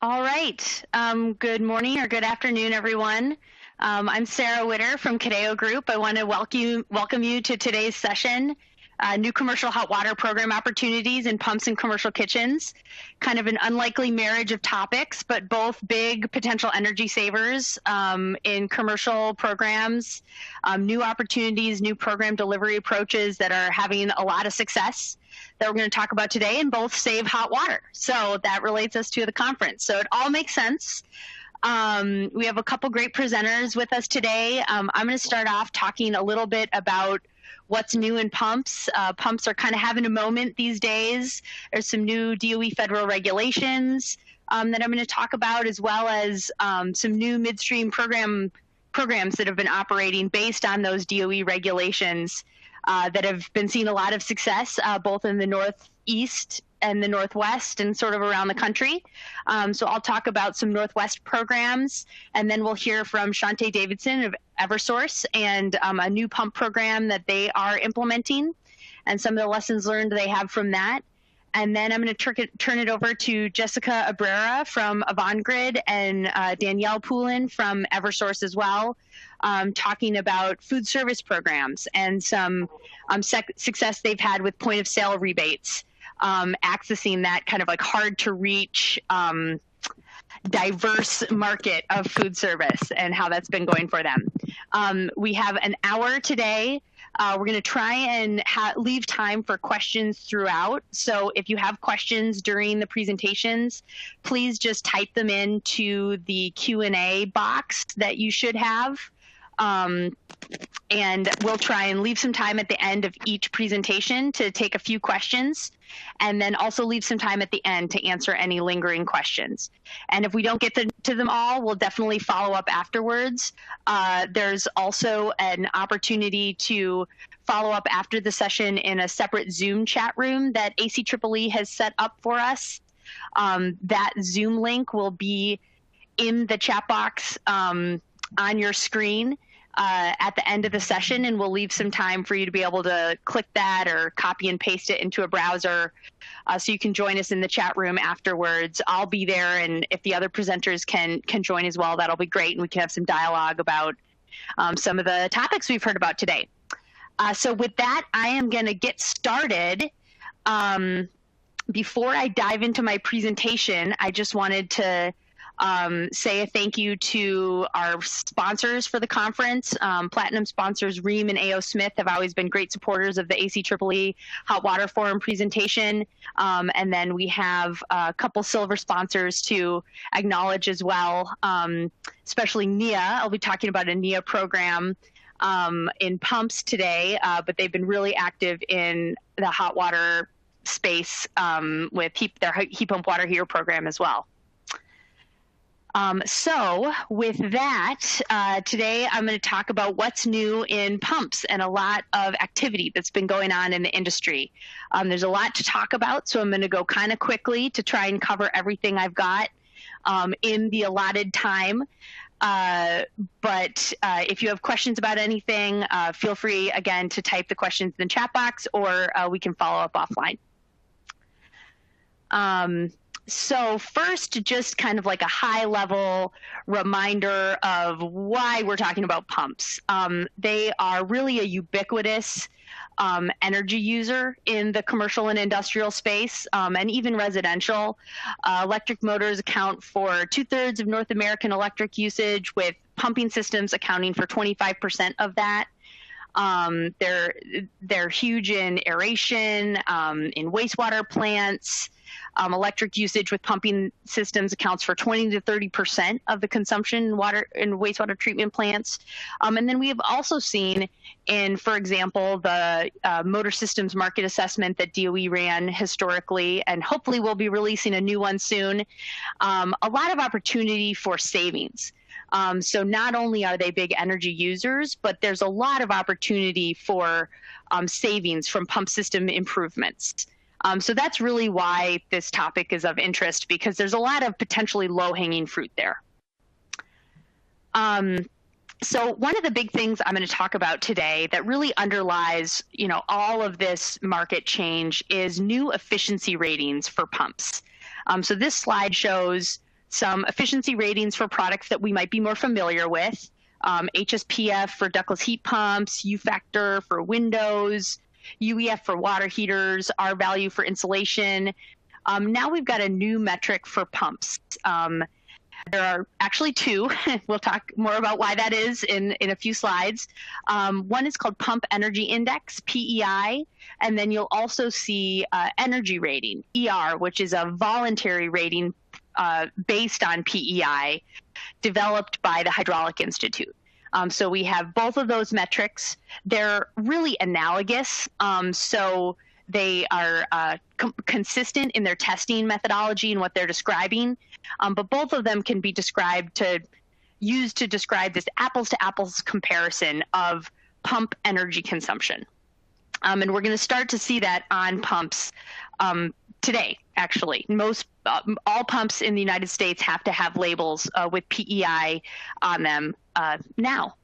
All right. Good morning or good afternoon, everyone. I'm Sarah Witter from Cadeo Group. I want to welcome you to today's session, New Commercial Hot Water Program Opportunities in Pumps and Commercial Kitchens. Kind of an unlikely marriage of topics, but both big potential energy savers in commercial programs, new opportunities, new program delivery approaches that are having a lot of success that we're going to talk about today, and both save hot water. So that relates us to the conference. So it all makes sense. We have a couple great presenters with us today. I'm going to start off talking a little bit about what's new in pumps. Pumps are kind of having a moment these days. There's some new DOE federal regulations that I'm going to talk about, as well as some new midstream programs that have been operating based on those DOE regulations that have been seeing a lot of success, both in the Northeast and the Northwest and sort of around the country. So I'll talk about some Northwest programs, and then we'll hear from Shante Davidson of Eversource and a new pump program that they are implementing and some of the lessons learned they have from that. And then I'm going to turn it over to Jessica Abrera from Avangrid and Danielle Poulin from Eversource as well, talking about food service programs and some success they've had with point of sale rebates, accessing that kind of like hard to reach diverse market of food service and how that's been going for them. We have an hour today. We're going to try and leave time for questions throughout. So if you have questions during the presentations, please just type them into the Q&A box that you should have. And we'll try and leave some time at the end of each presentation to take a few questions, and then also leave some time at the end to answer any lingering questions. And if we don't get to them all, we'll definitely follow up afterwards. There's also an opportunity to follow up after the session in a separate Zoom chat room that ACEEE has set up for us. That Zoom link will be in the chat box on your screen at the end of the session, and we'll leave some time for you to be able to click that or copy and paste it into a browser so you can join us in the chat room afterwards. I'll be there, and if the other presenters can join as well, that'll be great, and we can have some dialogue about some of the topics we've heard about today. So with that, I am going to get started. Before I dive into my presentation, I just wanted to say a thank you to our sponsors for the conference. Platinum sponsors Rheem and A.O. Smith have always been great supporters of the ACEEE Hot Water Forum presentation. And then we have a couple silver sponsors to acknowledge as well, especially NEA. I'll be talking about a NEA program in pumps today, but they've been really active in the hot water space with their Heat Pump Water Heater program as well. So with that, today I'm going to talk about what's new in pumps and a lot of activity that's been going on in the industry. There's a lot to talk about, so I'm going to go kind of quickly to try and cover everything I've got in the allotted time. But if you have questions about anything, feel free, again, to type the questions in the chat box, or we can follow up offline. So first, just kind of like a high-level reminder of why we're talking about pumps. They are really a ubiquitous energy user in the commercial and industrial space, and even residential. Electric motors account for 2/3 of North American electric usage, with pumping systems accounting for 25% of that. They're huge in aeration, in wastewater plants. Electric usage with pumping systems accounts for 20 to 30% of the consumption in water and wastewater treatment plants. And then we have also seen in, for example, the motor systems market assessment that DOE ran historically, and hopefully we'll be releasing a new one soon, a lot of opportunity for savings. So not only are they big energy users, but there's a lot of opportunity for savings from pump system improvements. So that's really why this topic is of interest, because there's a lot of potentially low-hanging fruit there. So one of the big things I'm going to talk about today that really underlies, all of this market change is new efficiency ratings for pumps. So this slide shows some efficiency ratings for products that we might be more familiar with. HSPF for ductless heat pumps, U-factor for windows, UEF for water heaters, R value for insulation. Now we've got a new metric for pumps. There are actually two. We'll talk more about why that is in a few slides. One is called Pump Energy Index, PEI, and then you'll also see energy rating, ER, which is a voluntary rating based on PEI, developed by the Hydraulic Institute. So we have both of those metrics. They're really analogous. So they are consistent in their testing methodology and what they're describing, but both of them can be used to describe this apples-to-apples comparison of pump energy consumption. And we're going to start to see that on pumps today, actually. All pumps in the United States have to have labels with PEI on them now.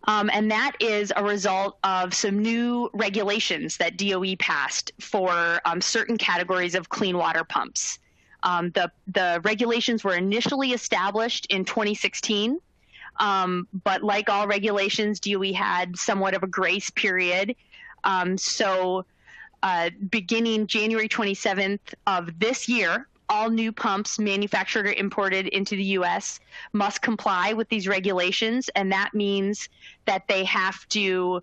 And that is a result of some new regulations that DOE passed for certain categories of clean water pumps. The regulations were initially established in 2016, but like all regulations, DOE had somewhat of a grace period. So beginning January 27th of this year, all new pumps manufactured or imported into the U.S. must comply with these regulations, and that means that they have to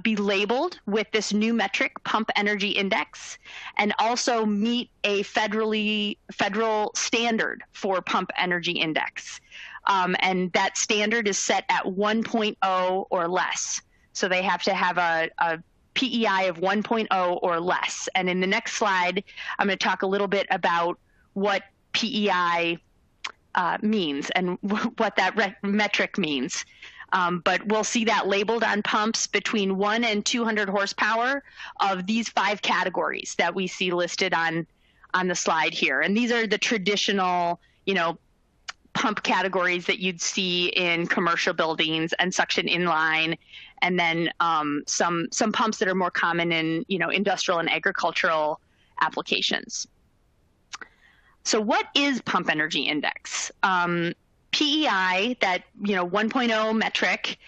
be labeled with this new metric, Pump Energy Index, and also meet a federal standard for Pump Energy Index. And that standard is set at 1.0 or less. So they have to have a PEI of 1.0 or less. And in the next slide, I'm going to talk a little bit about what PEI means and what that metric means. But we'll see that labeled on pumps between 1 and 200 horsepower of these 5 categories that we see listed on the slide here. And these are the traditional, pump categories that you'd see in commercial buildings and suction inline, and then some pumps that are more common in industrial and agricultural applications. So what is Pump Energy Index? PEI, that 1.0 metric,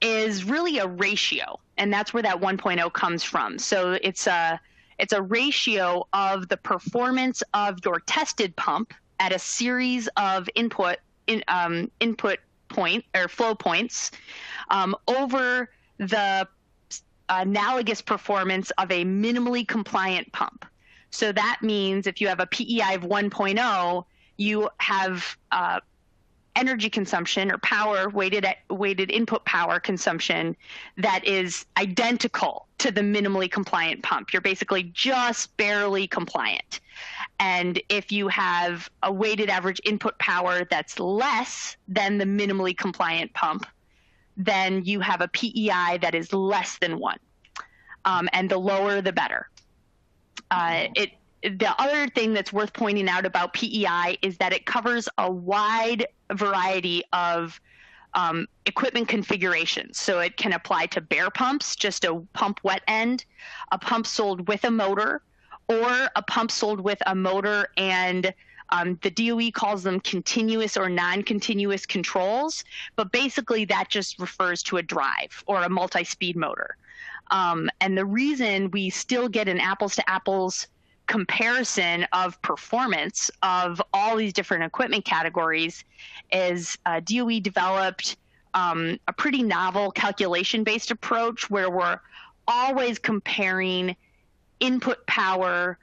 is really a ratio, and that's where that 1.0 comes from. So it's a ratio of the performance of your tested pump at a series of input point or flow points over the analogous performance of a minimally compliant pump. So that means if you have a PEI of 1.0, you have energy consumption or power, weighted input power consumption that is identical to the minimally compliant pump. You're basically just barely compliant. And if you have a weighted average input power that's less than the minimally compliant pump, then you have a PEI that is less than 1. And the lower, the better. The other thing that's worth pointing out about PEI is that it covers a wide variety of equipment configurations. So it can apply to bare pumps, just a pump wet end, a pump sold with a motor, or a pump sold with a motor and the DOE calls them continuous or non-continuous controls, but basically that just refers to a drive or a multi-speed motor. And the reason we still get an apples-to-apples comparison of performance of all these different equipment categories is DOE developed a pretty novel calculation-based approach where we're always comparing input power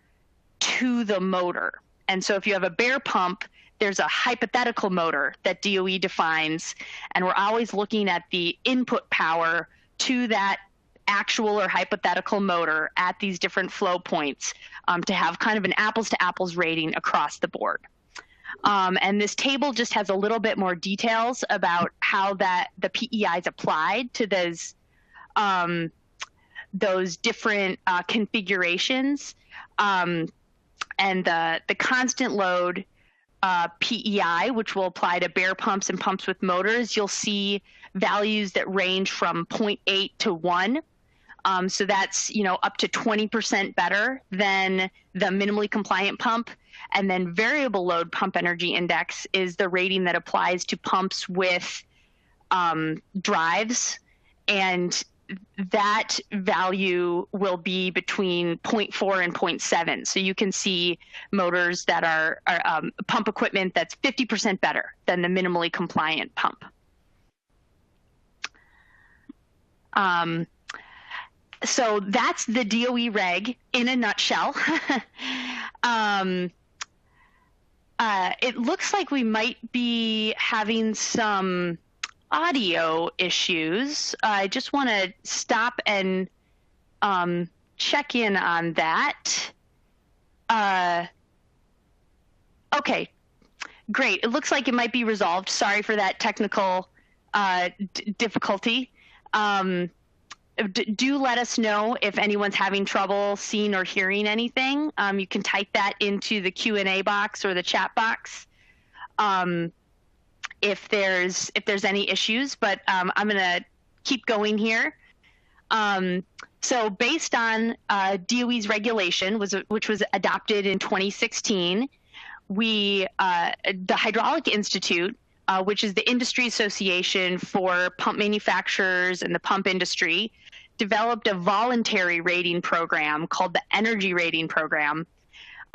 to the motor. And so if you have a bare pump, there's a hypothetical motor that DOE defines, and we're always looking at the input power to that actual or hypothetical motor at these different flow points to have kind of an apples-to-apples rating across the board. And this table just has a little bit more details about how the PEI is applied to those different configurations. And the constant load PEI, which will apply to bare pumps and pumps with motors, you'll see values that range from 0.8 to 1. So that's, up to 20% better than the minimally compliant pump. And then variable load pump energy index is the rating that applies to pumps with drives, and that value will be between 0.4 and 0.7. So you can see motors that are pump equipment that's 50% better than the minimally compliant pump. So that's the DOE reg in a nutshell. It looks like we might be having some audio issues. I just want to stop and check in on that. Okay, great. It looks like it might be resolved. Sorry for that technical difficulty. Do let us know if anyone's having trouble seeing or hearing anything. You can type that into the Q&A box or the chat box if there's any issues, but I'm going to keep going here. So based on DOE's regulation, which was adopted in 2016, the Hydraulic Institute, which is the industry association for pump manufacturers and the pump industry, developed a voluntary rating program called the Energy Rating Program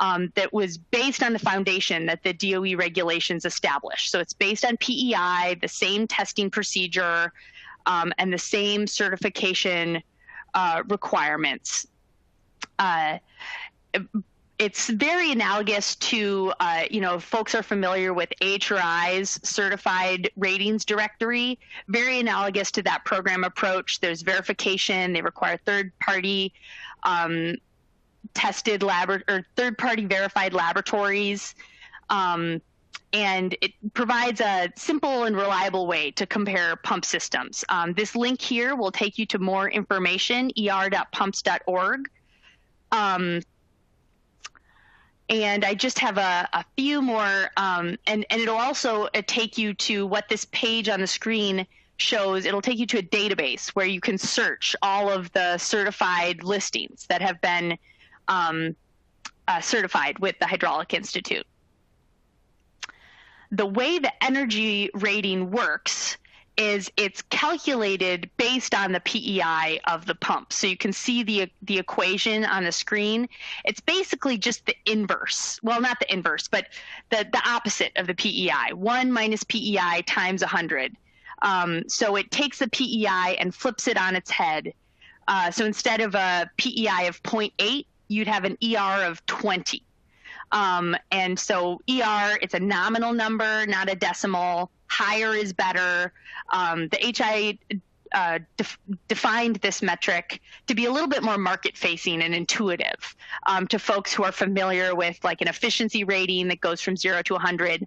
that was based on the foundation that the DOE regulations established. So it's based on PEI, the same testing procedure, and the same certification requirements. It's very analogous to, folks are familiar with AHRI's certified ratings directory, very analogous to that program approach. There's verification. They require third-party tested or third-party verified laboratories. And it provides a simple and reliable way to compare pump systems. This link here will take you to more information, er.pumps.org. And I just have a few more, and it'll also take you to what this page on the screen shows. It'll take you to a database where you can search all of the certified listings that have been certified with the Hydraulic Institute. The way the energy rating works is it's calculated based on the PEI of the pump. So you can see the equation on the screen. It's basically just the inverse. Well, not the inverse, but the opposite of the PEI. 1 minus PEI times 100. So it takes the PEI and flips it on its head. So instead of a PEI of 0.8, you'd have an ER of 20. And so ER, it's a nominal number, not a decimal. Higher is better. The HI defined this metric to be a little bit more market-facing and intuitive to folks who are familiar with like an efficiency rating that goes from 0 to 100.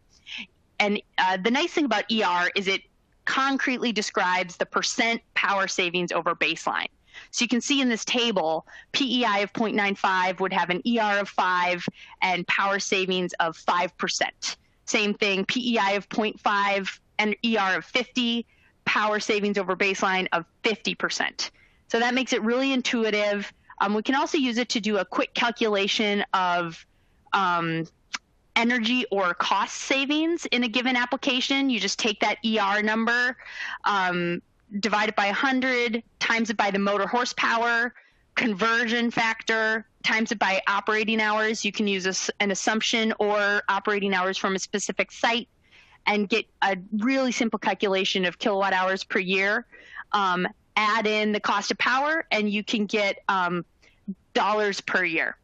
And the nice thing about ER is it concretely describes the percent power savings over baseline. So you can see in this table, PEI of 0.95 would have an ER of 5 and power savings of 5%. Same thing, PEI of 0.5 and ER of 50, power savings over baseline of 50%. So that makes it really intuitive. We can also use it to do a quick calculation of energy or cost savings in a given application. You just take that ER number, divide it by 100, times it by the motor horsepower, conversion factor, times it by operating hours. You can use an assumption or operating hours from a specific site and get a really simple calculation of kilowatt hours per year. Add in the cost of power and you can get dollars per year.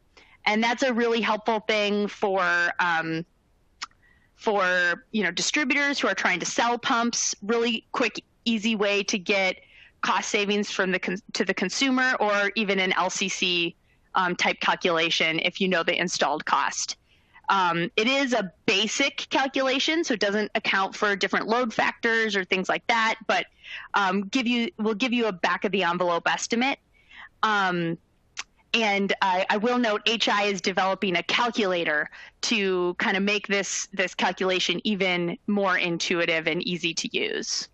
And that's a really helpful thing for distributors who are trying to sell pumps. Really quick, easy way to get cost savings from to the consumer, or even an LCC type calculation if you know the installed cost. It is a basic calculation, so it doesn't account for different load factors or things like that, but will give you a back of the envelope estimate. And I will note HI is developing a calculator to kind of make this calculation even more intuitive and easy to use.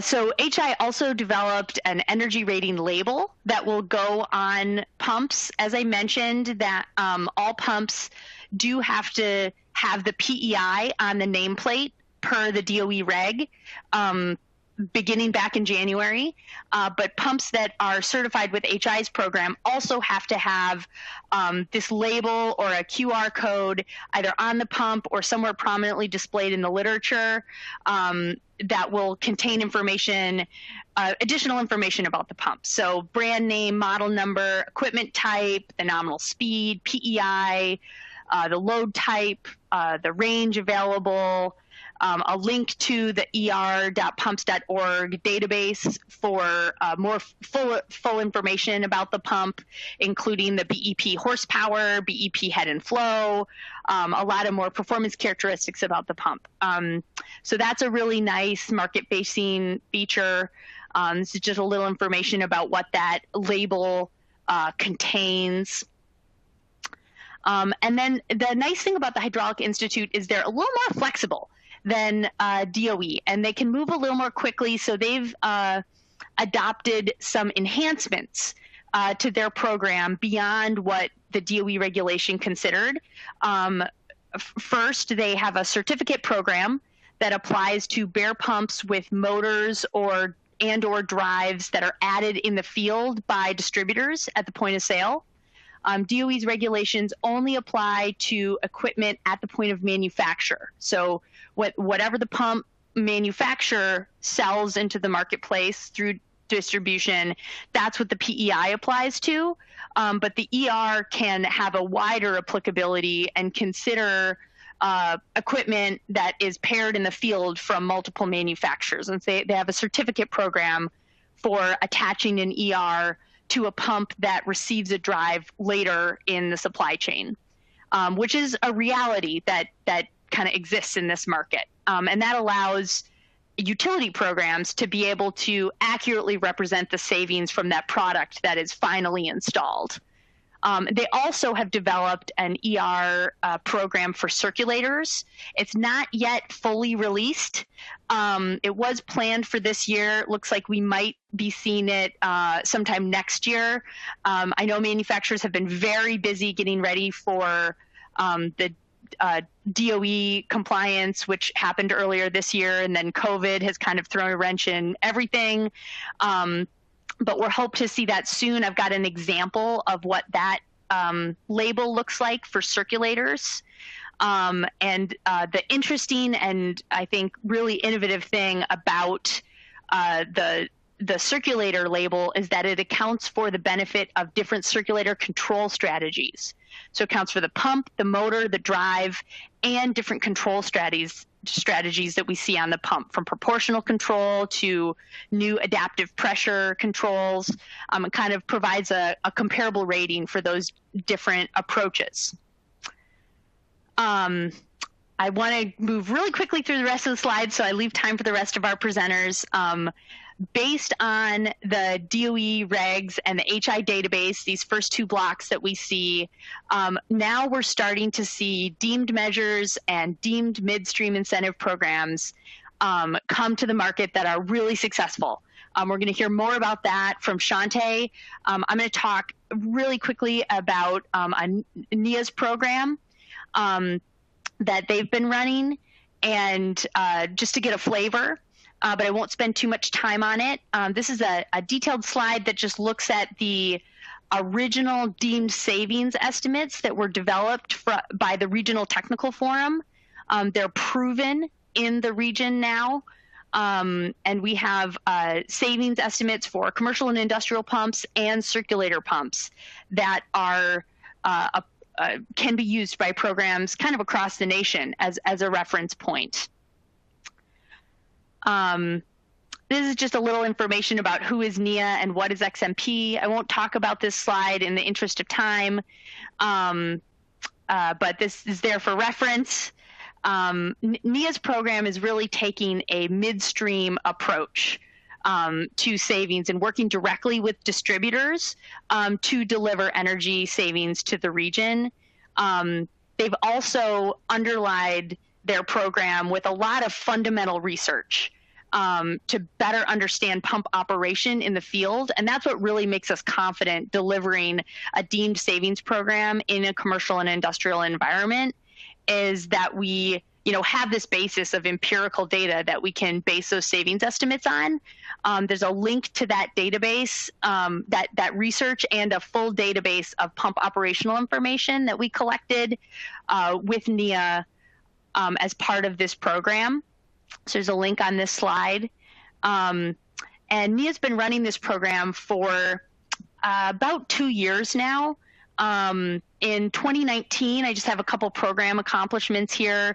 So HI also developed an energy rating label that will go on pumps. As I mentioned, that all pumps do have to have the PEI on the nameplate per the DOE reg, beginning back in January. But pumps that are certified with HI's program also have to have this label or a QR code either on the pump or somewhere prominently displayed in the literature that will contain information, additional information about the pump. So brand name, model number, equipment type, the nominal speed, PEI, the load type, the range available, a link to the er.pumps.org database for more full information about the pump, including the BEP horsepower, BEP head and flow, a lot of more performance characteristics about the pump. So that's a really nice market-facing feature. This is just a little information about what that label contains. And then the nice thing about the Hydraulic Institute is they're a little more flexible than DOE, and they can move a little more quickly. So they've adopted some enhancements to their program beyond what the DOE regulation considered. First, they have a certificate program that applies to bare pumps with motors or drives that are added in the field by distributors at the point of sale. DOE's regulations only apply to equipment at the point of manufacture. So whatever the pump manufacturer sells into the marketplace through distribution, that's what the PEI applies to. But the ER can have a wider applicability and consider equipment that is paired in the field from multiple manufacturers. And they have a certificate program for attaching an ER to a pump that receives a drive later in the supply chain, which is a reality that kind of exists in this market. And that allows utility programs to be able to accurately represent the savings from that product that is finally installed. They also have developed an ER program for circulators. It's not yet fully released. It was planned for this year. It looks like we might be seeing it sometime next year. I know manufacturers have been very busy getting ready for the DOE compliance, which happened earlier this year, and then COVID has kind of thrown a wrench in everything. But we're hoping to see that soon. I've got an example of what that label looks like for circulators. And the interesting and I think really innovative thing about the circulator label is that it accounts for the benefit of different circulator control strategies. So it accounts for the pump, the motor, the drive, and different control strategies that we see on the pump, from proportional control to new adaptive pressure controls. It kind of provides a comparable rating for those different approaches. I want to move really quickly through the rest of the slides so I leave time for the rest of our presenters. Based on the DOE regs and the HI database, these first two blocks that we see, now we're starting to see deemed measures and deemed midstream incentive programs come to the market that are really successful. We're going to hear more about that from Shante. I'm going to talk really quickly about NEA's program that they've been running, and just to get a flavor. But I won't spend too much time on it. This is a detailed slide that just looks at the original deemed savings estimates that were developed by the Regional Technical Forum. They're proven in the region now. And we have savings estimates for commercial and industrial pumps and circulator pumps that are can be used by programs kind of across the nation as a reference point. This is just a little information about who is NEA and what is XMP. I won't talk about this slide in the interest of time, but this is there for reference. NEA's program is really taking a midstream approach to savings and working directly with distributors to deliver energy savings to the region. They've also underlined their program with a lot of fundamental research. to better understand pump operation in the field. And that's what really makes us confident delivering a deemed savings program in a commercial and industrial environment, is that we have this basis of empirical data that we can base those savings estimates on. There's a link to that database, that research, and a full database of pump operational information that we collected with NEIA as part of this program. So there's a link on this slide. And NEIA's been running this program for about 2 years now. In 2019, I just have a couple program accomplishments here.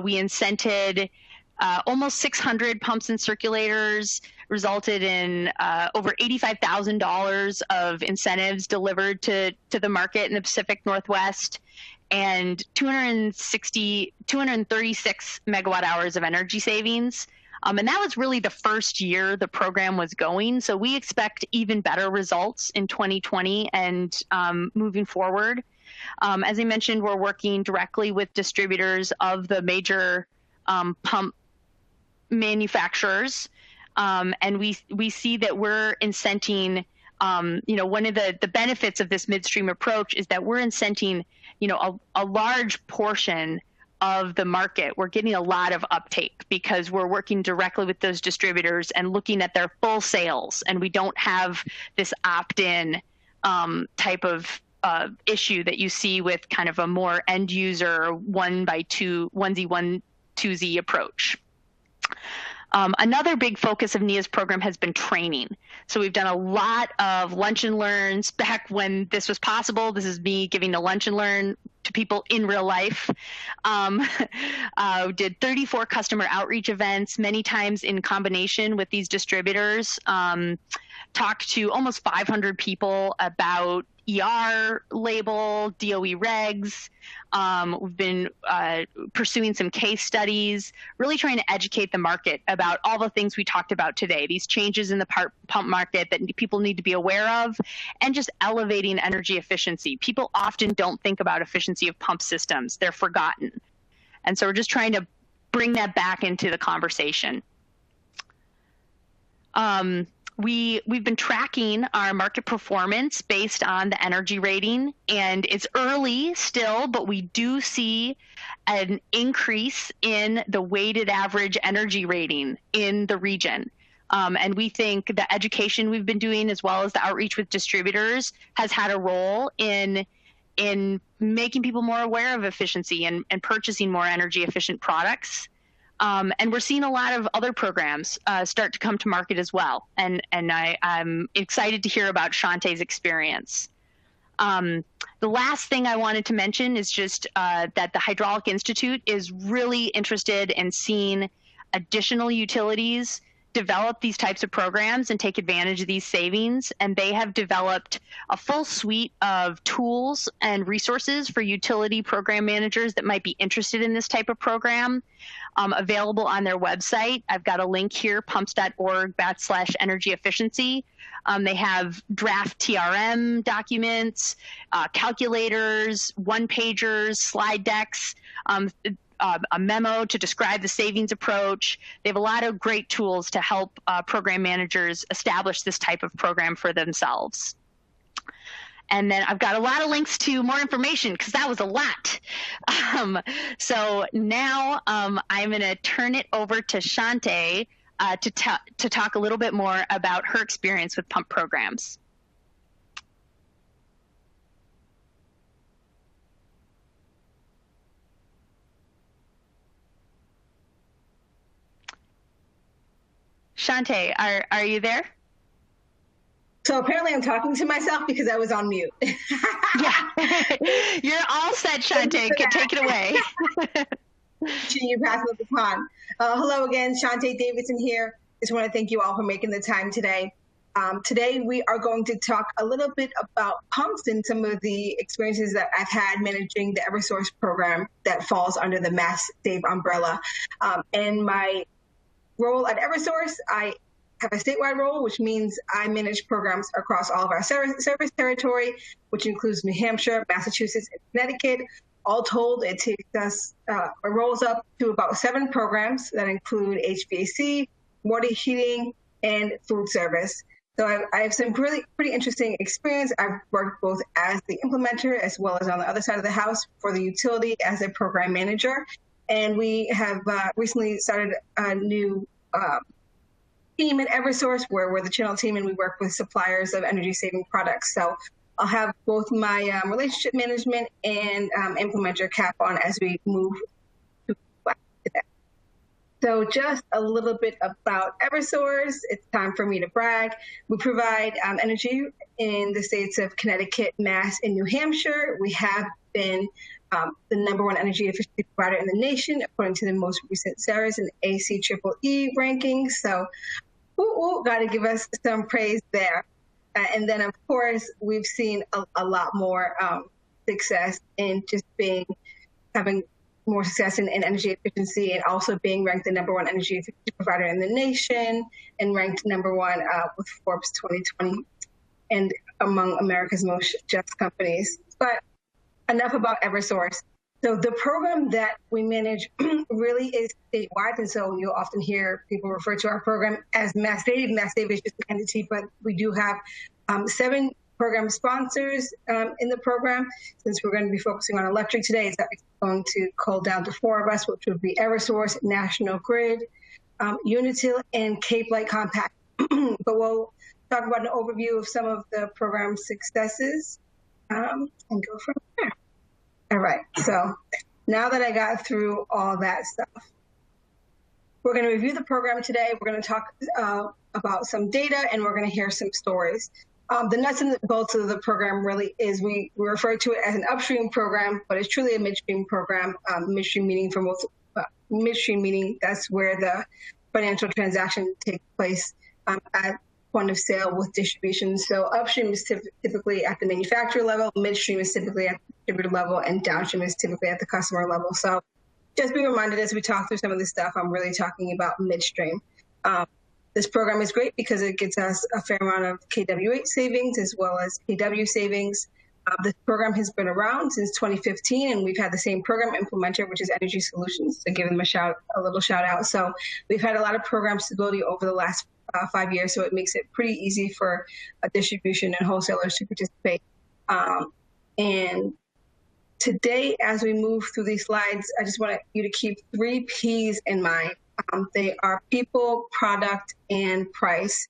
We incented almost 600 pumps and circulators, resulted in over $85,000 of incentives delivered to the market in the Pacific Northwest, and 236 megawatt hours of energy savings. And that was really the first year the program was going. So we expect even better results in 2020 and moving forward. As I mentioned, we're working directly with distributors of the major pump manufacturers. And we see that we're incenting, one of the benefits of this midstream approach is that we're incenting, a large portion of the market. We're getting a lot of uptake because we're working directly with those distributors and looking at their full sales, and we don't have this opt-in type of issue that you see with kind of a more end user onesie, twosie approach. Another big focus of NEIA's program has been training. So we've done a lot of lunch and learns. Back when this was possible, this is me giving a lunch and learn to people in real life. Did 34 customer outreach events, many times in combination with these distributors. Talked to almost 500 people about ER label, DOE regs. We've been pursuing some case studies, really trying to educate the market about all the things we talked about today, these changes in the pump market that people need to be aware of, and just elevating energy efficiency. People often don't think about efficiency of pump systems. They're forgotten. And so we're just trying to bring that back into the conversation. We've been tracking our market performance based on the energy rating, and it's early still, but we do see an increase in the weighted average energy rating in the region. And we think the education we've been doing, as well as the outreach with distributors, has had a role in making people more aware of efficiency and purchasing more energy efficient products. And we're seeing a lot of other programs start to come to market as well. And I'm excited to hear about Shantae's experience. The last thing I wanted to mention is just that the Hydraulic Institute is really interested in seeing additional utilities develop these types of programs and take advantage of these savings. And they have developed a full suite of tools and resources for utility program managers that might be interested in this type of program, available on their website. I've got a link here, pumps.org/energy efficiency. They have draft TRM documents, calculators, one-pagers, slide decks, a memo to describe the savings approach. They have a lot of great tools to help program managers establish this type of program for themselves. And then I've got a lot of links to more information because that was a lot. So now I'm going to turn it over to Shantae to talk a little bit more about her experience with pump programs. Shantae, are you there? So apparently I'm talking to myself because I was on mute. Yeah, you're all set, Shantae. Take it away. You pass the baton. Hello again, Shantae Davidson here. Just want to thank you all for making the time today. Today we are going to talk a little bit about pumps and some of the experiences that I've had managing the Eversource program that falls under the Mass Save umbrella. In my role at Eversource, I have a statewide role, which means I manage programs across all of our service territory, which includes New Hampshire, Massachusetts, and Connecticut. All told, it takes us, it rolls up to about 7 programs that include HVAC, water heating, and food service. So I have some pretty interesting experience. I've worked both as the implementer as well as on the other side of the house for the utility as a program manager. And we have recently started a new team at Eversource where we're the channel team and we work with suppliers of energy saving products. So I'll have both my relationship management and implementer cap on as we move to that. So just a little bit about Eversource. It's time for me to brag. We provide energy in the states of Connecticut, Mass, and New Hampshire. We have been the #1 energy efficiency provider in the nation, according to the most recent CERAS and ACEEE rankings. So, got to give us some praise there. And then, of course, we've seen a lot more success in just having more success in energy efficiency and also being ranked the #1 energy efficiency provider in the nation and ranked #1 with Forbes 2020 and among America's most just companies. But enough about Eversource. So the program that we manage really is statewide, and so you'll often hear people refer to our program as Mass Save. Mass Save is just an entity, but we do have 7 program sponsors in the program. Since we're going to be focusing on electric today, it's going to cull down to 4 of us, which would be Eversource, National Grid, Unitil, and Cape Light Compact. But we'll talk about an overview of some of the program successes and go from there. All right, so now that I got through all that stuff, we're going to review the program today. We're going to talk about some data, and we're going to hear some stories. The nuts and bolts of the program really is we refer to it as an upstream program, but it's truly a midstream program. Midstream meaning that's where the financial transaction takes place at point of sale with distribution. So upstream is typically at the manufacturer level, midstream is typically at the distributor level, and downstream is typically at the customer level. So just be reminded as we talk through some of this stuff, I'm really talking about midstream. This program is great because it gets us a fair amount of kWh savings as well as kW savings. This program has been around since 2015, and we've had the same program implementer, which is Energy Solutions, to give them a little shout out. So we've had a lot of program stability over the last 5 years, so it makes it pretty easy for distribution and wholesalers to participate. And today, as we move through these slides, I just want you to keep 3 Ps in mind. They are people, product, and price.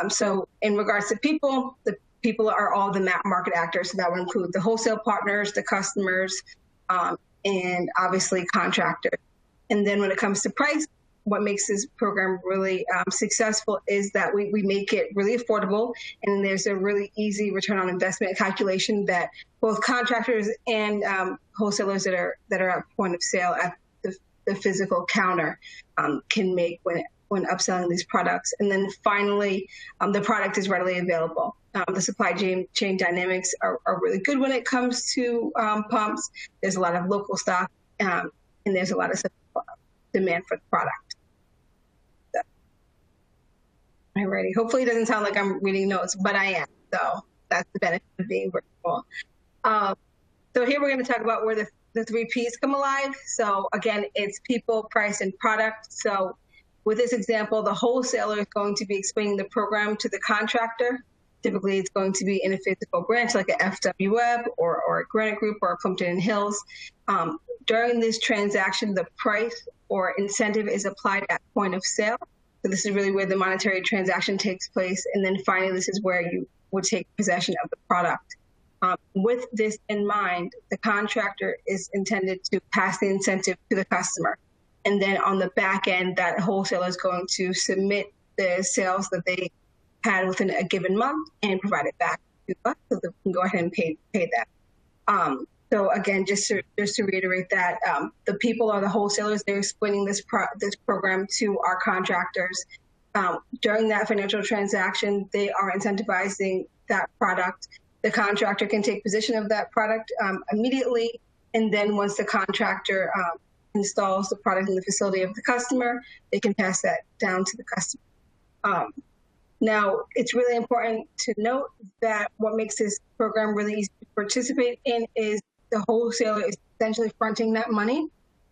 So in regards to people, the people are all the market actors. So that would include the wholesale partners, the customers, and obviously contractors. And then when it comes to price, what makes this program really successful is that we make it really affordable, and there's a really easy return on investment calculation that both contractors and wholesalers that are at point of sale at the physical counter can make when upselling these products. And then finally, the product is readily available. The supply chain dynamics are really good when it comes to pumps. There's a lot of local stock, and there's a lot of demand for the product. Alrighty. Hopefully it doesn't sound like I'm reading notes, but I am. So that's the benefit of being virtual. So here we're going to talk about where the 3 Ps come alive. So again, it's people, price, and product. So with this example, the wholesaler is going to be explaining the program to the contractor. Typically, it's going to be in a physical branch like a FW Web or a Granite Group or a Plimpton Hills. During this transaction, the price or incentive is applied at point of sale. So this is really where the monetary transaction takes place. And then finally, this is where you would take possession of the product. With this in mind, the contractor is intended to pass the incentive to the customer. And then on the back end, that wholesaler is going to submit the sales that they had within a given month and provide it back to us so that we can go ahead and pay that. So again, just to reiterate that, the people are the wholesalers. They're explaining this program to our contractors. During that financial transaction, they are incentivizing that product. The contractor can take possession of that product immediately, and then once the contractor installs the product in the facility of the customer, they can pass that down to the customer. Now, it's really important to note that what makes this program really easy to participate in is the wholesaler is essentially fronting that money,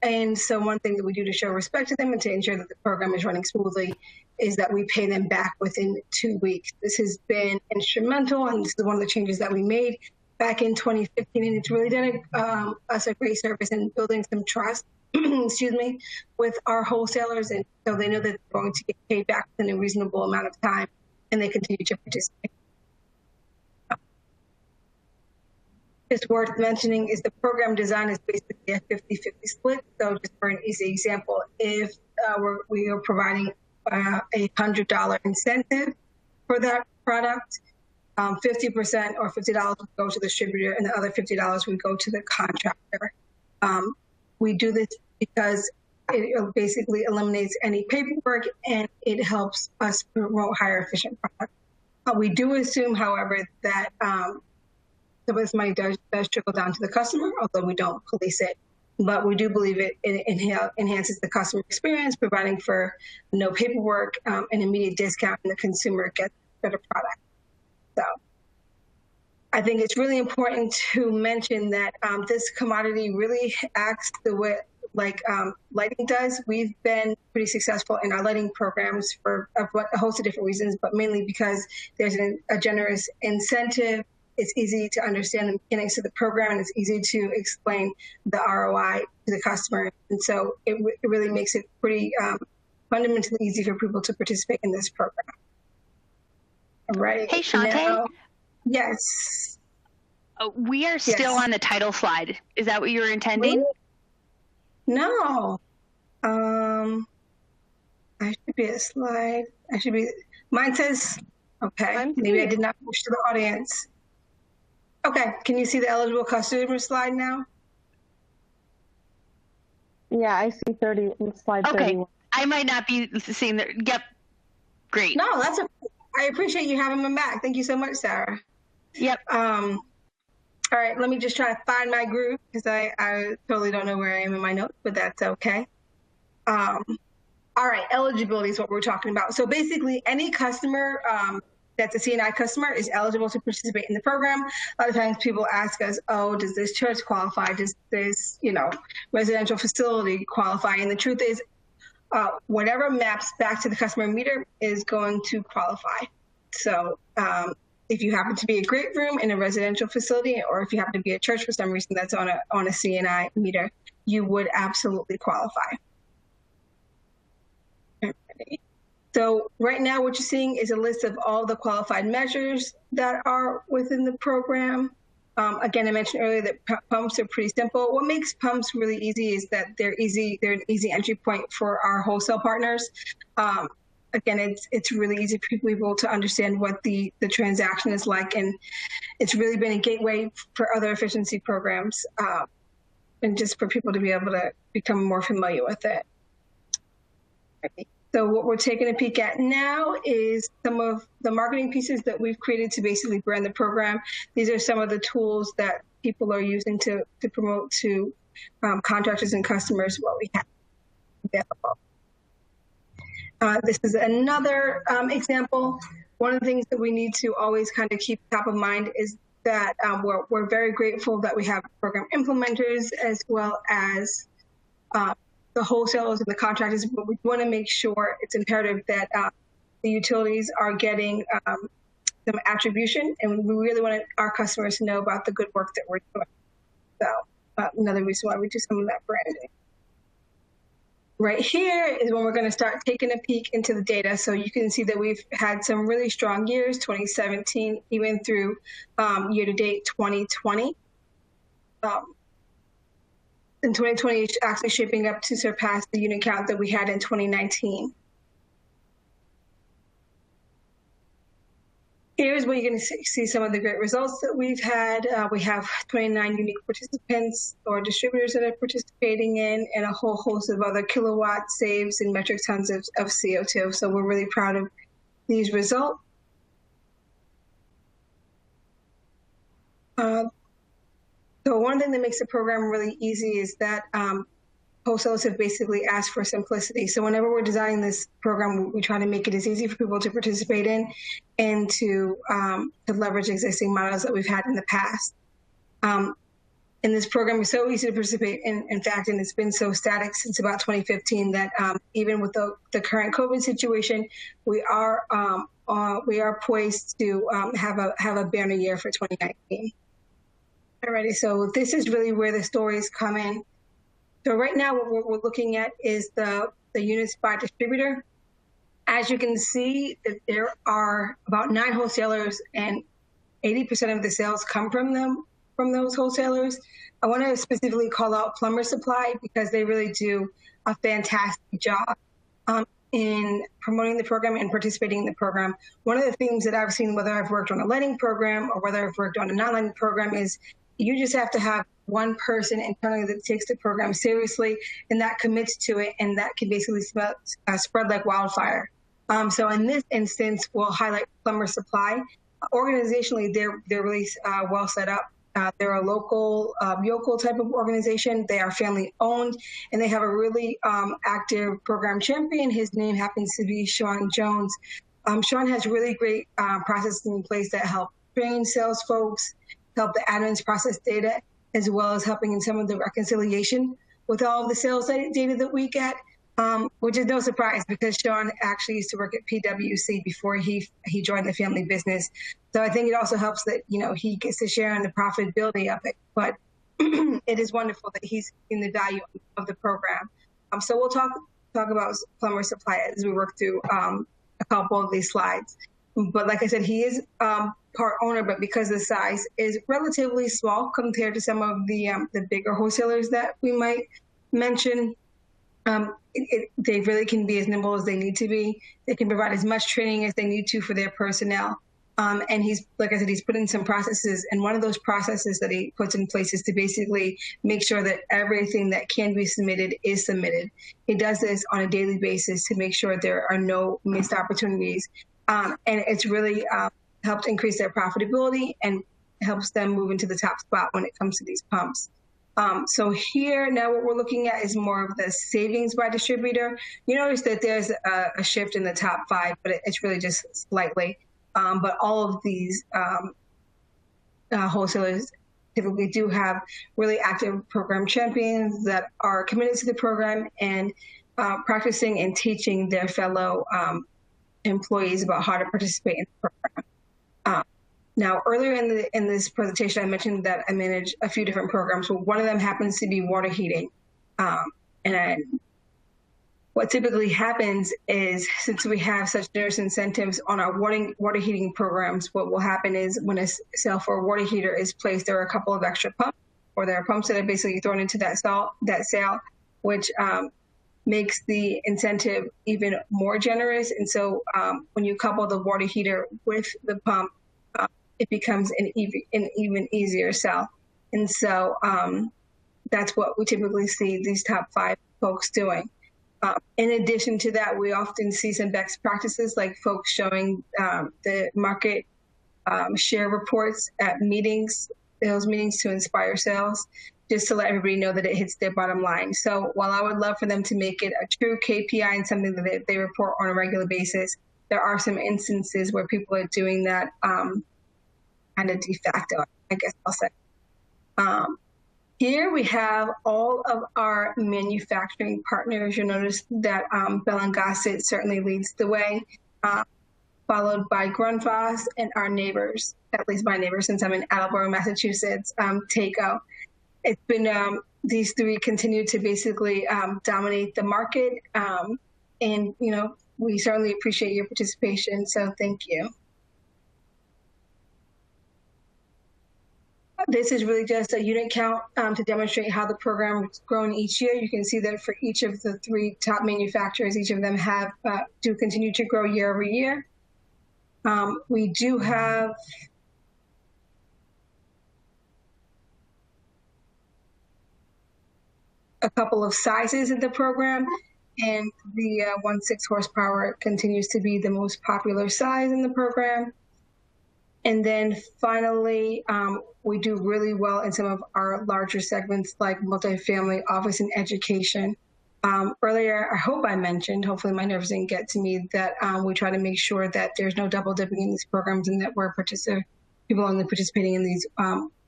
And so one thing that we do to show respect to them and to ensure that the program is running smoothly is that we pay them back within 2 weeks. This has been instrumental, and this is one of the changes that we made back in 2015, and it's really done us a great service in building some trust, excuse me, with our wholesalers, and so they know that they're going to get paid back within a reasonable amount of time, and they continue to participate. Just worth mentioning is the program design is basically a 50-50 split. So just for an easy example, if we are providing a $100 incentive for that product, 50% or $50 would go to the distributor, and the other $50 would go to the contractor. We do this because it basically eliminates any paperwork, and it helps us promote higher efficient products. We do assume, however, that some of this money does trickle down to the customer, although we don't police it. But we do believe it enhances the customer experience, providing for no paperwork, an immediate discount, and the consumer gets a better product. So I think it's really important to mention that this commodity really acts the way like lighting does. We've been pretty successful in our lighting programs for a host of different reasons, but mainly because there's a generous incentive. It's easy to understand the mechanics of the program, and it's easy to explain the ROI to the customer. And so it really makes it pretty fundamentally easy for people to participate in this program. All right. Hey, Shante. Now, yes. We are still on the title slide. Is that what you were intending? Really? No. I should be a slide. Mine says, okay, maybe I did not push to the audience. Okay, can you see the eligible customer slide now? Yeah, I see slide 31. I might not be seeing the, yep, great. No, I appreciate you having me back. Thank you so much, Sarah. Yep. All right, let me just try to find my groove, because I totally don't know where I am in my notes, but that's okay. All right, eligibility is what we're talking about. So basically, any customer that's a CNI customer is eligible to participate in the program. A lot of times people ask us, oh, does this church qualify? Does this, residential facility qualify? And the truth is, whatever maps back to the customer meter is going to qualify. So if you happen to be a great room in a residential facility, or if you happen to be a church for some reason that's on a CNI meter, you would absolutely qualify. So right now what you're seeing is a list of all the qualified measures that are within the program. Again, I mentioned earlier that pumps are pretty simple. What makes pumps really easy is that they're an easy entry point for our wholesale partners. Again, it's really easy for people to understand what the transaction is like, and it's really been a gateway for other efficiency programs, and just for people to be able to become more familiar with it. So what we're taking a peek at now is some of the marketing pieces that we've created to basically brand the program. These are some of the tools that people are using to promote to contractors and customers what we have available. This is another example. One of the things that we need to always kind of keep top of mind is that we're very grateful that we have program implementers as well as the wholesalers and the contractors, but we want to make sure it's imperative that the utilities are getting some attribution, and we really want our customers to know about the good work that we're doing. So another reason why we do some of that branding. Right here is when we're going to start taking a peek into the data. So you can see that we've had some really strong years, 2017, even through year-to-date 2020. In 2020, it's actually shaping up to surpass the unit count that we had in 2019. Here's where you're going to see some of the great results that we've had. We have 29 unique participants or distributors that are participating in, and a whole host of other kilowatt saves and metric tons of CO2. So we're really proud of these results. So one thing that makes the program really easy is that wholesalers have basically asked for simplicity. So whenever we're designing this program, we try to make it as easy for people to participate in and to leverage existing models that we've had in the past. And And this program is so easy to participate in fact, and it's been so static since about 2015 that even with the current COVID situation, we are poised to have a banner year for 2019. Alrighty, so this is really where the stories come in. So right now, what we're looking at is the units by distributor. As you can see, there are about 9 wholesalers, and 80% of the sales come from those wholesalers. I want to specifically call out Plumber Supply because they really do a fantastic job in promoting the program and participating in the program. One of the things that I've seen, whether I've worked on a lighting program or whether I've worked on a non-lighting program, is you just have to have one person internally that takes the program seriously and that commits to it, and that can basically spread like wildfire. So in this instance, we'll highlight Plumber Supply. Organizationally, they're really well set up. They're a local yokel type of organization. They are family owned, and they have a really active program champion. His name happens to be Sean Jones. Sean has really great processes in place that help train sales folks, help the admins process data, as well as helping in some of the reconciliation with all of the sales data that we get, which is no surprise because Sean actually used to work at PwC before he joined the family business. So I think it also helps that, he gets to share in the profitability of it. But it is wonderful that he's in the value of the program. So we'll talk about Plumber Supply as we work through a couple of these slides. But like I said, he is part owner, but because the size is relatively small compared to some of the bigger wholesalers that we might mention, they really can be as nimble as they need to be. They can provide as much training as they need to for their personnel. And like I said, he's put in some processes, and one of those processes that he puts in place is to basically make sure that everything that can be submitted is submitted. He does this on a daily basis to make sure there are no missed opportunities. And it's really helped increase their profitability and helps them move into the top spot when it comes to these pumps. So here, now what we're looking at is more of the savings by distributor. You notice that there's a shift in the top 5, but it's really just slightly. But all of these wholesalers typically do have really active program champions that are committed to the program and practicing and teaching their fellow employees about how to participate in the program. Now, earlier in this presentation, I mentioned that I manage a few different programs. Well, one of them happens to be water heating. What typically happens is, since we have such generous incentives on our water heating programs, what will happen is when a sale for a water heater is placed, there are a couple of extra pumps, or there are pumps that are basically thrown into that sale, which makes the incentive even more generous. And so when you couple the water heater with the pump, it becomes an even easier sell. And so that's what we typically see these top 5 folks doing. In addition to that, we often see some best practices, like folks showing the market share reports at sales meetings to inspire sales, just to let everybody know that it hits their bottom line. So while I would love for them to make it a true KPI and something that they report on a regular basis, there are some instances where people are doing that kind of de facto, I guess I'll say. Here we have all of our manufacturing partners. You'll notice that Bell & Gossett certainly leads the way, followed by Grundfos and our neighbors, at least my neighbors since I'm in Attleboro, Massachusetts, TACO. It's been, these 3 continue to basically dominate the market. And, we certainly appreciate your participation, so thank you. This is really just a unit count to demonstrate how the program is growing each year. You can see that for each of the 3 top manufacturers, each of them do continue to grow year over year. We do have a couple of sizes in the program, and the 1.6 horsepower continues to be the most popular size in the program. And then finally, we do really well in some of our larger segments like multifamily, office, and education. Earlier, I hope I mentioned, hopefully my nerves didn't get to me, that we try to make sure that there's no double dipping in these programs and that people only participating in these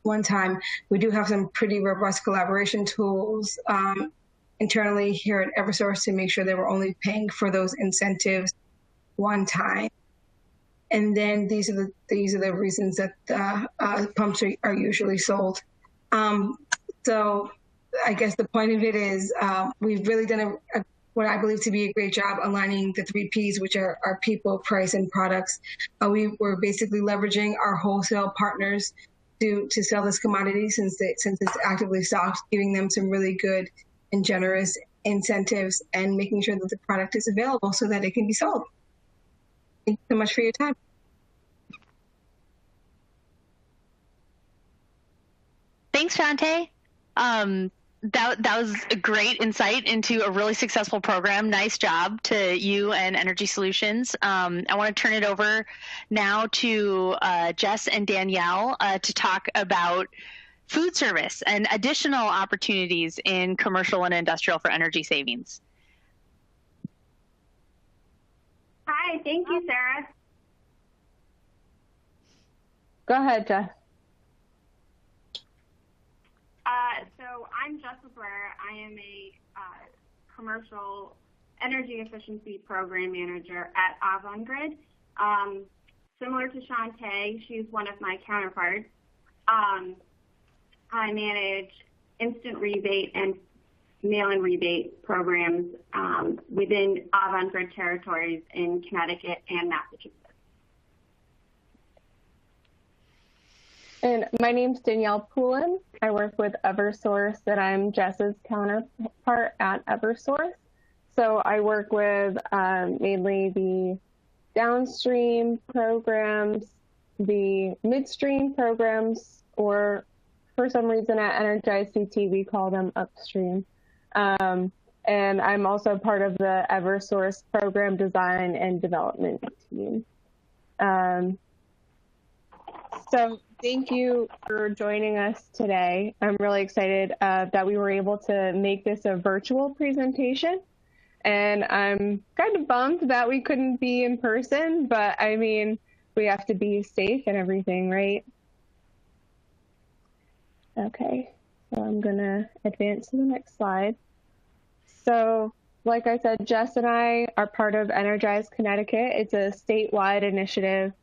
one time. We do have some pretty robust collaboration tools internally here at Eversource to make sure that we're only paying for those incentives one time. And then these are the reasons that pumps are usually sold. So I guess the point of it is we've really done what I believe to be a great job aligning the 3 Ps, which are our people, price, and products. We're basically leveraging our wholesale partners to sell this commodity since it's actively stocked, giving them some really good and generous incentives and making sure that the product is available so that it can be sold. Thank you so much for your time. Thanks, Shante. That was a great insight into a really successful program. Nice job to you and Energy Solutions. I want to turn it over now to Jess and Danielle to talk about food service and additional opportunities in commercial and industrial for energy savings. Hi, thank you, Sarah. Go ahead, Jess. So I'm Jess LeBrere. I am a commercial energy efficiency program manager at Avangrid. Similar to Shante, she's one of my counterparts. I manage instant rebate and mail-in rebate programs within Avangrid territories in Connecticut and Massachusetts. And my name's Danielle Poulin. I work with Eversource, and I'm Jess's counterpart at Eversource. So I work with mainly the downstream programs, the midstream programs, or for some reason at Energize CT, we call them upstream. And I'm also part of the Eversource program design and development team. So thank you for joining us today. I'm really excited that we were able to make this a virtual presentation. And I'm kind of bummed that we couldn't be in person, but I mean, we have to be safe and everything, right? Okay, so I'm gonna advance to the next slide. So like I said, Jess and I are part of Energize Connecticut. It's a statewide initiative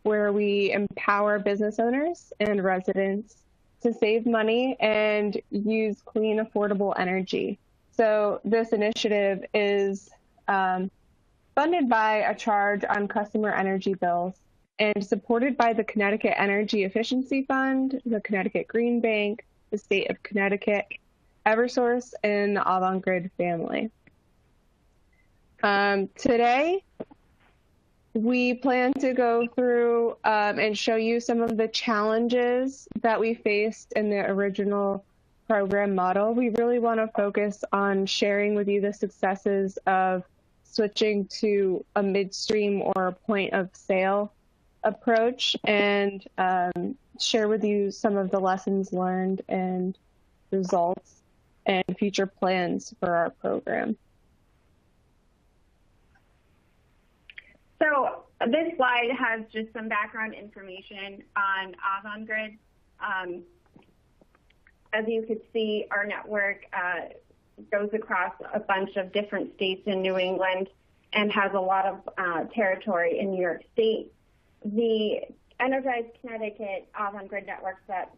where we empower business owners and residents to save money and use clean, affordable energy. So this initiative is funded by a charge on customer energy bills and supported by the Connecticut Energy Efficiency Fund, the Connecticut Green Bank, the state of Connecticut, Eversource, and the Avangrid family. Today, we plan to go through and show you some of the challenges that we faced in the original program model. We really want to focus on sharing with you the successes of switching to a midstream or point of sale approach and share with you some of the lessons learned and results and future plans for our program. So this slide has just some background information on Avangrid. As you could see, our network goes across a bunch of different states in New England and has a lot of territory in New York State. The Energize Connecticut Avangrid networks that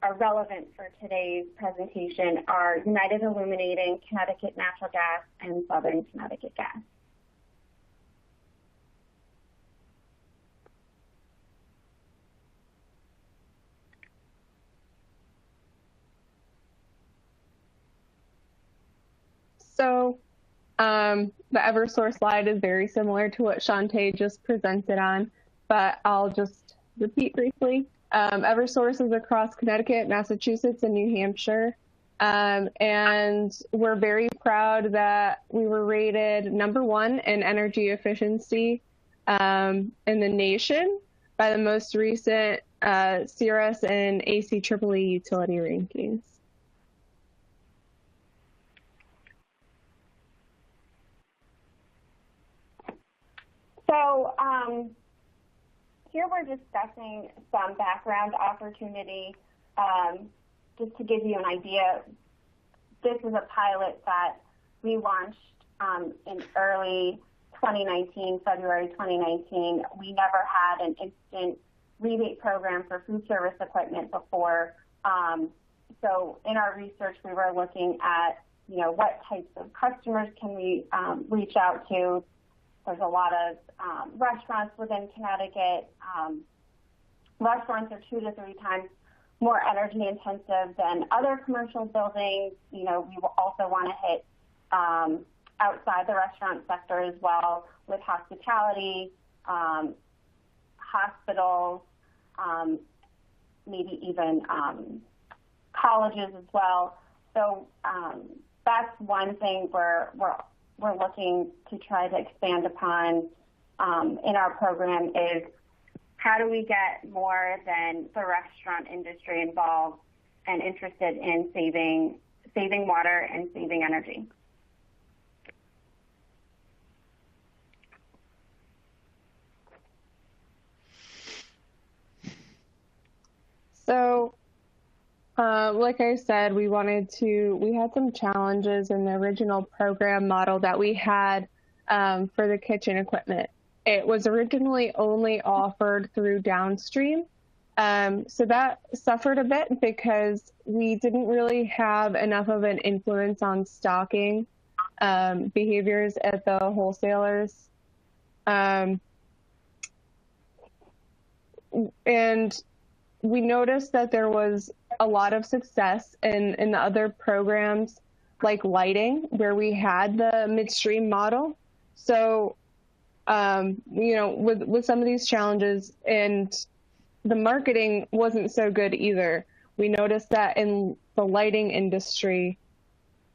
are relevant for today's presentation are United Illuminating, Connecticut Natural Gas, and Southern Connecticut Gas. So the Eversource slide is very similar to what Shante just presented on, but I'll just repeat briefly. Eversource is across Connecticut, Massachusetts, and New Hampshire. And we're very proud that we were rated #1 in energy efficiency in the nation by the most recent CRS and ACEEE utility rankings. So here we're discussing some background opportunity just to give you an idea, this is a pilot that we launched in early 2019, February 2019. We never had an instant rebate program for food service equipment before. So in our research, we were looking at, what types of customers can we reach out to. There's a lot of restaurants within Connecticut. Restaurants are 2 to 3 times more energy intensive than other commercial buildings. We will also want to hit outside the restaurant sector as well, with hospitality, hospitals, maybe even colleges as well. So that's one thing we're looking to try to expand upon in our program is how do we get more than the restaurant industry involved and interested in saving water and saving energy. So, like I said, we had some challenges in the original program model that we had for the kitchen equipment. It was originally only offered through downstream. So that suffered a bit because we didn't really have enough of an influence on stocking behaviors at the wholesalers. And we noticed that there was a lot of success in the other programs like lighting, where we had the midstream model. So, with some of these challenges, and the marketing wasn't so good either. We noticed that in the lighting industry,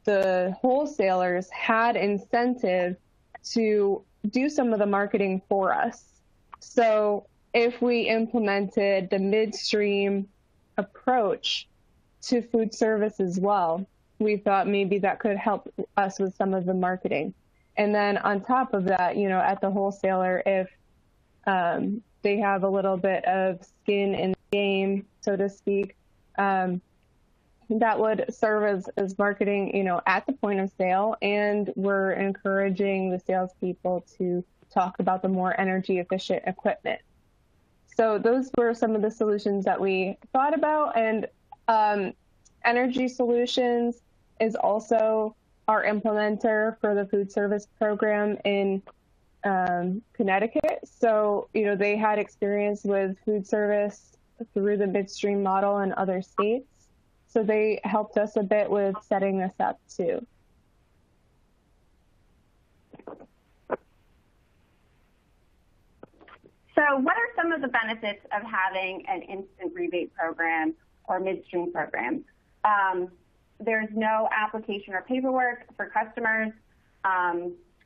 the wholesalers had incentive to do some of the marketing for us. So if we implemented the midstream approach to food service as well, we thought maybe that could help us with some of the marketing. And then on top of that, at the wholesaler, if they have a little bit of skin in the game, so to speak, that would serve as marketing, at the point of sale. And we're encouraging the salespeople to talk about the more energy efficient equipment. So those were some of the solutions that we thought about. And Energy Solutions is also our implementer for the food service program in Connecticut. So, they had experience with food service through the midstream model in other states. So they helped us a bit with setting this up too. So what are some of the benefits of having an instant rebate program or midstream program? There's no application or paperwork for customers.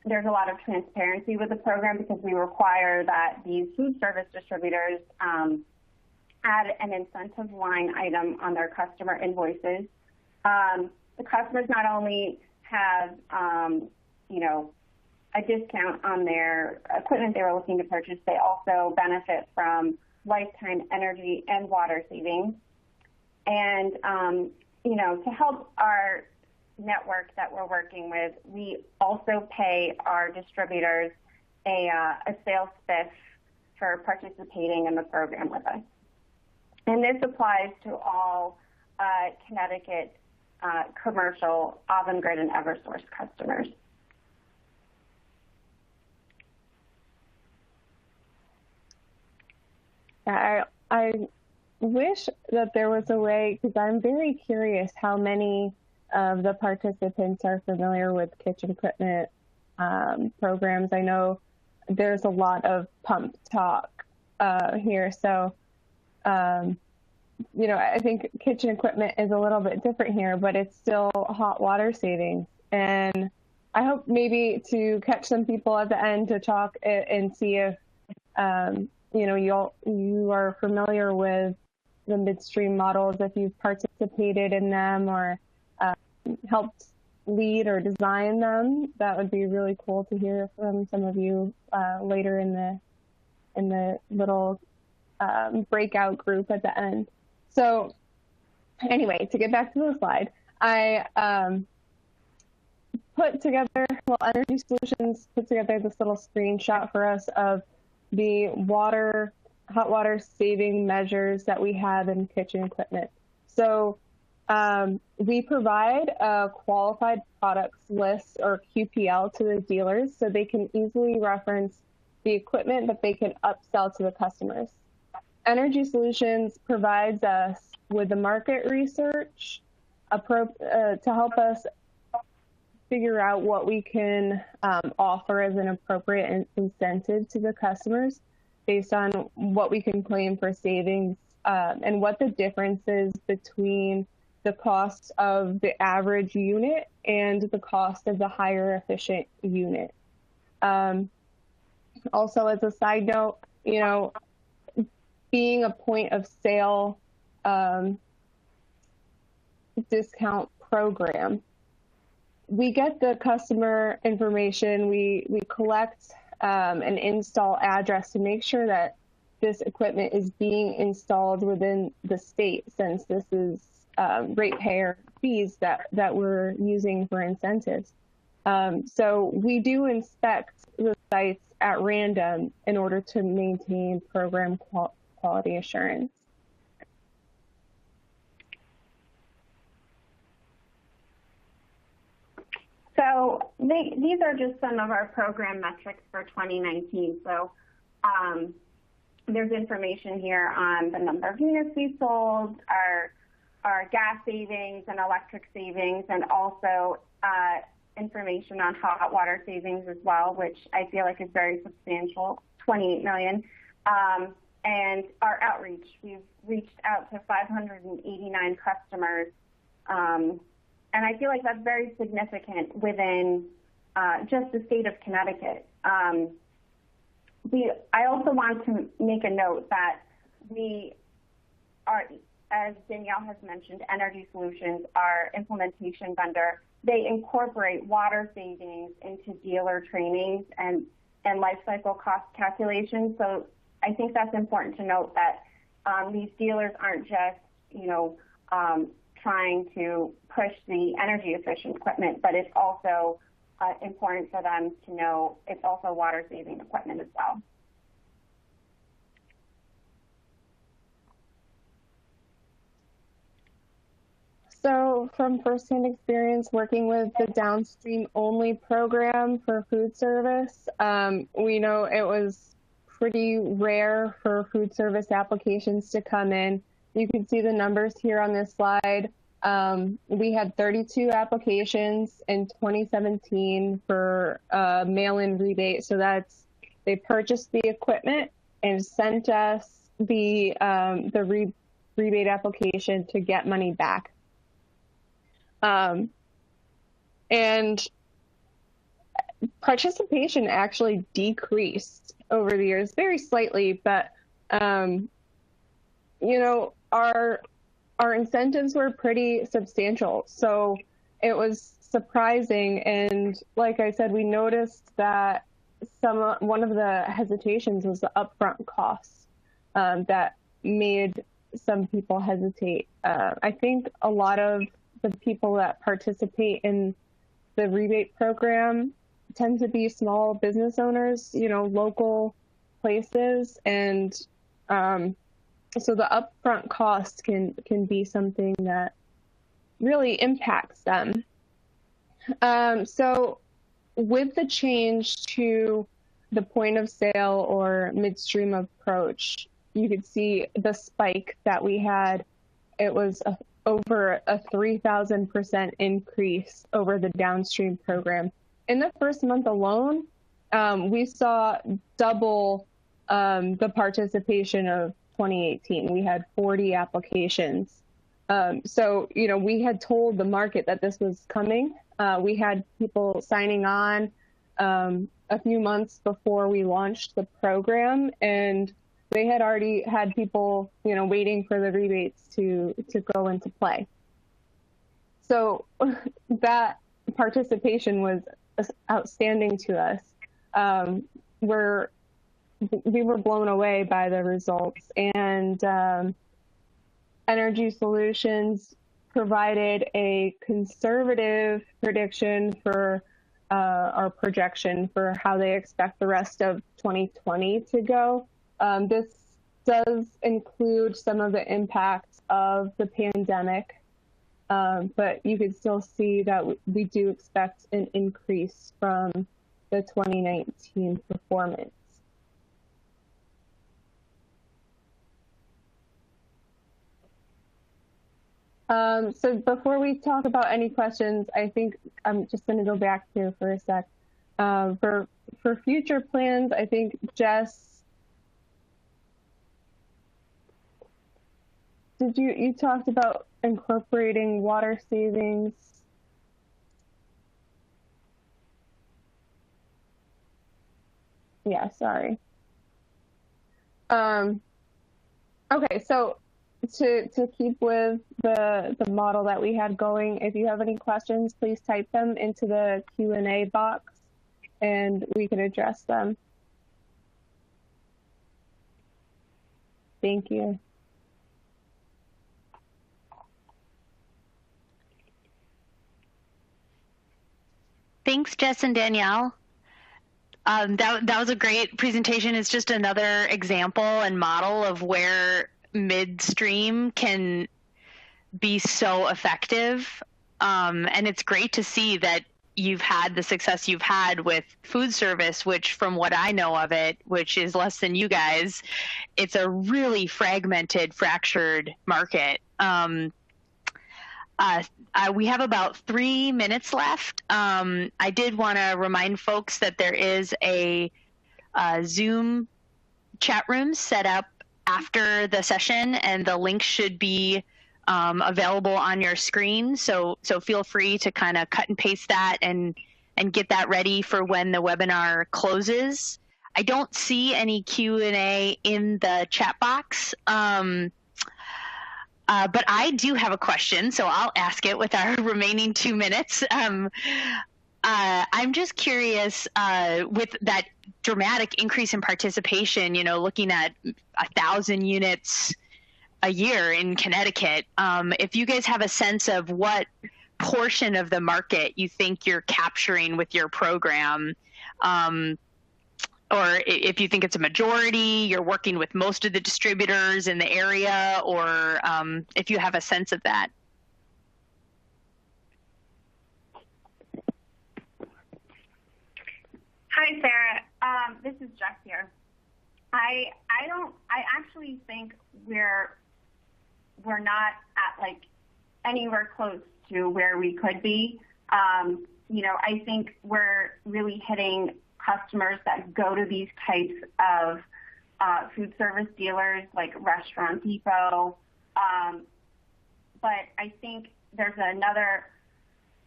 There's a lot of transparency with the program because we require that these food service distributors add an incentive line item on their customer invoices. The customers not only have, a discount on their equipment they were looking to purchase, they also benefit from lifetime energy and water savings. And, to help our network that we're working with, we also pay our distributors a sales spiff for participating in the program with us. And this applies to all Connecticut commercial Avangrid and Eversource customers. I wish that there was a way, because I'm very curious how many of the participants are familiar with kitchen equipment programs. I know there's a lot of pump talk here. So, I think kitchen equipment is a little bit different here, but it's still hot water savings. And I hope maybe to catch some people at the end to talk and see if, you are familiar with the midstream models, if you've participated in them or helped lead or design them. That would be really cool to hear from some of you later in the little breakout group at the end. So anyway, to get back to the slide, I Energy Solutions put together this little screenshot for us of the hot water saving measures that we have in kitchen equipment. So we provide a qualified products list, or QPL, to the dealers so they can easily reference the equipment that they can upsell to the customers. Energy Solutions provides us with the market research to help us figure out what we can offer as an appropriate incentive to the customers based on what we can claim for savings and what the difference is between the cost of the average unit and the cost of the higher efficient unit. Also, as a side note, being a point of sale discount program, we get the customer information, we collect an install address to make sure that this equipment is being installed within the state, since this is ratepayer fees that we're using for incentives. So we do inspect the sites at random in order to maintain program quality assurance. So these are just some of our program metrics for 2019. So there's information here on the number of units we sold, our gas savings and electric savings, and also information on hot water savings as well, which I feel like is very substantial, 28 million. And our outreach, we've reached out to 589 customers. And I feel like that's very significant within just the state of Connecticut. I also want to make a note that we are, as Danielle has mentioned, Energy Solutions, our implementation vendor, they incorporate water savings into dealer trainings and life cycle cost calculations. So I think that's important to note that these dealers aren't just, trying to push the energy efficient equipment, but it's also important for them to know it's also water saving equipment as well. So from firsthand experience working with the downstream only program for food service, we know it was pretty rare for food service applications to come in. You can see the numbers here on this slide. We had 32 applications in 2017 for mail-in rebate. So that's, they purchased the equipment and sent us the rebate application to get money back. And participation actually decreased over the years, very slightly, but our incentives were pretty substantial. So it was surprising. And like I said, we noticed that one of the hesitations was the upfront costs that made some people hesitate. I think a lot of the people that participate in the rebate program tend to be small business owners, local places, and so the upfront costs can be something that really impacts them. So with the change to the point of sale or midstream approach, you could see the spike that we had. It was over a 3,000% increase over the downstream program. In the first month alone, we saw double the participation of 2018. We had 40 applications. So, we had told the market that this was coming. We had people signing on a few months before we launched the program, and they had already had people, waiting for the rebates to go into play. So that participation was outstanding to us. We were blown away by the results, and Energy Solutions provided a conservative prediction for our projection for how they expect the rest of 2020 to go. This does include some of the impacts of the pandemic, but you can still see that we do expect an increase from the 2019 performance. So before we talk about any questions, I think I'm just going to go back here for a sec. For future plans, I think Jess, you talked about incorporating water savings. Yeah, sorry. Okay, so to keep with the model that we had going, if you have any questions, please type them into the Q&A box and we can address them. Thank you. Thanks, Jess and Danielle. That was a great presentation. It's just another example and model of where midstream can be so effective. And it's great to see that you've had the success you've had with food service, which from what I know of it, which is less than you guys, it's a really fragmented, fractured market. We have about 3 minutes left. I did want to remind folks that there is a Zoom chat room set up after the session, and the link should be available on your screen. So feel free to kind of cut and paste that and get that ready for when the webinar closes. I don't see any Q&A in the chat box. But I do have a question, so I'll ask it with our remaining 2 minutes. I'm just curious, with that dramatic increase in participation, looking at 1,000 units a year in Connecticut, if you guys have a sense of what portion of the market you think you're capturing with your program, or if you think it's a majority, you're working with most of the distributors in the area, or if you have a sense of that. Hi, Sarah. This is Jess here. I actually think we're not at like anywhere close to where we could be. I think we're really hitting customers that go to these types of food service dealers like Restaurant Depot. But I think there's another,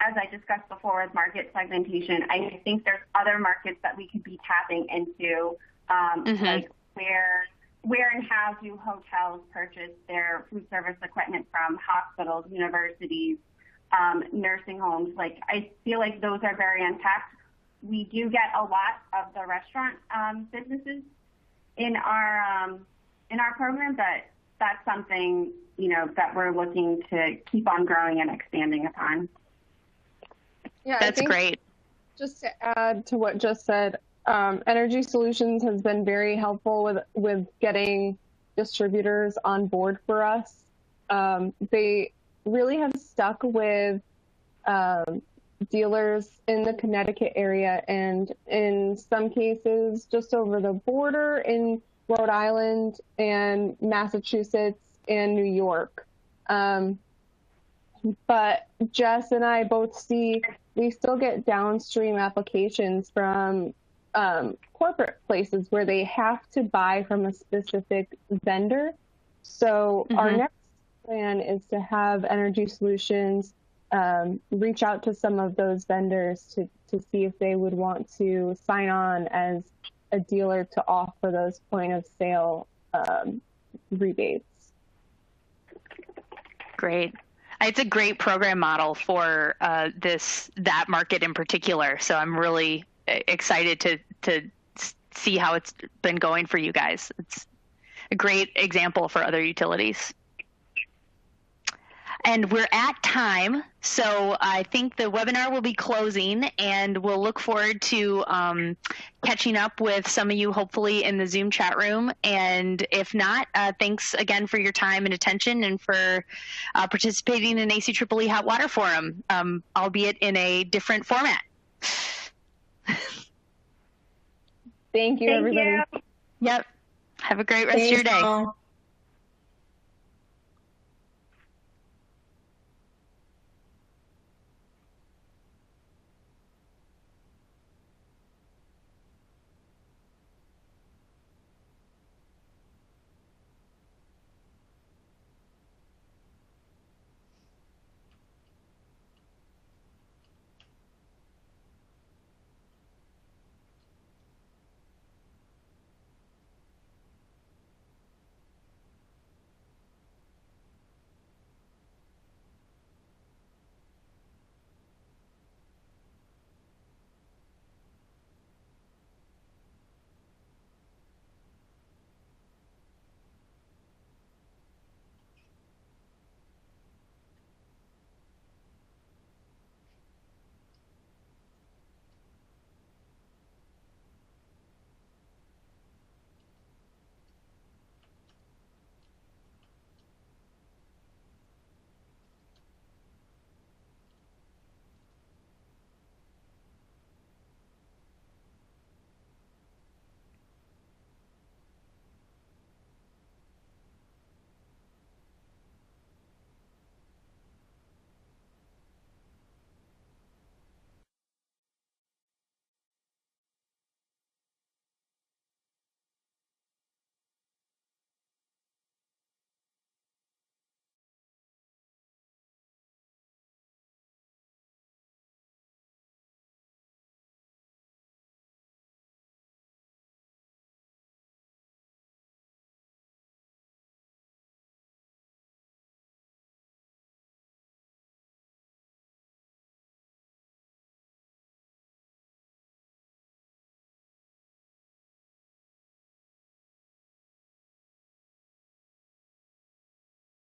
as I discussed before with market segmentation, I think there's other markets that we could be tapping into, like where and how do hotels purchase their food service equipment from hospitals, universities, nursing homes. Like, I feel like those are very untapped. We do get a lot of the restaurant businesses in our program, but that's something that we're looking to keep on growing and expanding upon. Yeah, that's great. Just to add to what Jess said, Energy Solutions has been very helpful with getting distributors on board for us. They really have stuck with dealers in the Connecticut area, and in some cases just over the border in Rhode Island and Massachusetts and New York. But Jess and I both see we still get downstream applications from corporate places where they have to buy from a specific vendor. So our next plan is to have Energy Solutions reach out to some of those vendors to see if they would want to sign on as a dealer to offer those point of sale rebates. Great. It's a great program model for that market in particular. So I'm really excited to see how it's been going for you guys. It's a great example for other utilities. And we're at time, so I think the webinar will be closing, and we'll look forward to catching up with some of you, hopefully, in the Zoom chat room. And if not, thanks again for your time and attention and for participating in ACEEE Hot Water Forum, albeit in a different format. Thank you, everybody. You. Yep. Have a great rest of your day. All.